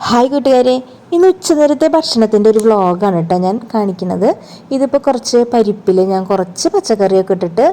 Hi കൂട്ടുകാരെ, ഇന്ന് ഉച്ചനേരത്തെ ഭക്ഷണത്തിൻ്റെ ഒരു വ്ളോഗാണ് കേട്ടോ ഞാൻ കാണിക്കുന്നത്. ഇതിപ്പോൾ കുറച്ച് പരിപ്പിൽ ഞാൻ കുറച്ച് പച്ചക്കറിയൊക്കെ ഇട്ടിട്ട്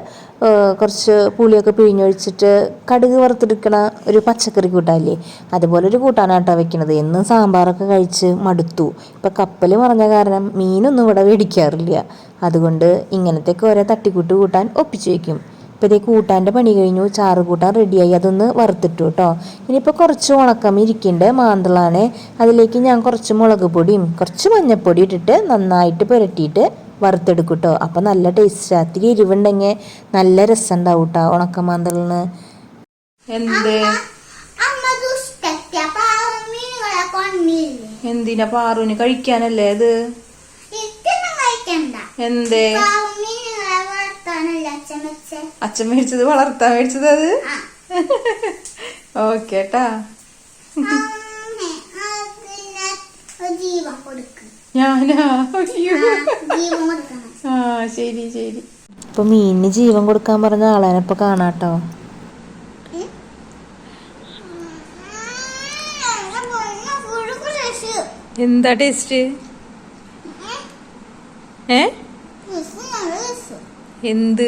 കുറച്ച് പുളിയൊക്കെ പിഴിഞ്ഞൊഴിച്ചിട്ട് കടുക് വറുത്തെടുക്കണ ഒരു പച്ചക്കറി കൂട്ടാനില്ലേ, അതുപോലെ ഒരു കൂട്ടാനാണ് കേട്ടോ വെക്കുന്നത്. എന്നും സാമ്പാറൊക്കെ കഴിച്ച് മടുത്തു. ഇപ്പോൾ കപ്പൽ മറഞ്ഞ കാരണം മീനൊന്നും ഇവിടെ മേടിക്കാറില്ല. അതുകൊണ്ട് ഇങ്ങനത്തെയൊക്കെ ഓരോ തട്ടിക്കൂട്ട് കൂട്ടാൻ ഒപ്പിച്ച് വയ്ക്കും. ഇപ്പോൾ ഇതേ കൂട്ടാൻ്റെ പണി കഴിഞ്ഞു, ചാറ് കൂട്ടാൻ റെഡിയായി, അതൊന്ന് വറുത്തിട്ടു കേട്ടോ. ഇനിയിപ്പോൾ കുറച്ച് ഉണക്കമീൻ ഇരിക്കുന്നുണ്ട്, മാന്തളാണ്. അതിലേക്ക് ഞാൻ കുറച്ച് മുളക് പൊടിയും കുറച്ച് മഞ്ഞൾപ്പൊടി ഇട്ടിട്ട് നന്നായിട്ട് പുരട്ടിയിട്ട് വറുത്തെടുക്കും കേട്ടോ. അപ്പം നല്ല ടേസ്റ്റ്, അത്തിരി എരിവുണ്ടെങ്കിൽ നല്ല രസം ഉണ്ടാവും കേട്ടോ ഉണക്കമാന്തളിന്. എന്തിനാ പാറുവിന് കഴിക്കാനല്ലേ അത്? എന്തേ അച്ഛൻ മേടിച്ചത് വളർത്താൻ മേടിച്ചത് അത്? ഓക്കേട്ടാ. ഞാനാ? ആ ശരി ശരി. ഇപ്പൊ മീനിന് ജീവൻ കൊടുക്കാൻ പറഞ്ഞ ആളാണ് ഇപ്പൊ കാണാട്ടോ. എന്താ ടേസ്റ്റ്? എന്ത്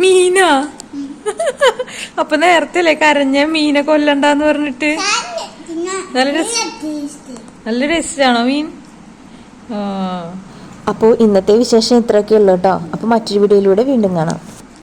മീനാ? അപ്പൊ നേരത്തെ അല്ലേ കരഞ്ഞ മീനെ കൊല്ലണ്ടെന്ന് പറഞ്ഞിട്ട്? നല്ല ടേസ്റ്റ് ആണോ മീൻ? അപ്പോൾ ഇന്നത്തെ വിശേഷം ഇത്രയൊക്കെ ഉള്ളൂ കേട്ടോ. അപ്പോൾ മറ്റൊരു വീഡിയോയിലൂടെ വീണ്ടും കാണാം.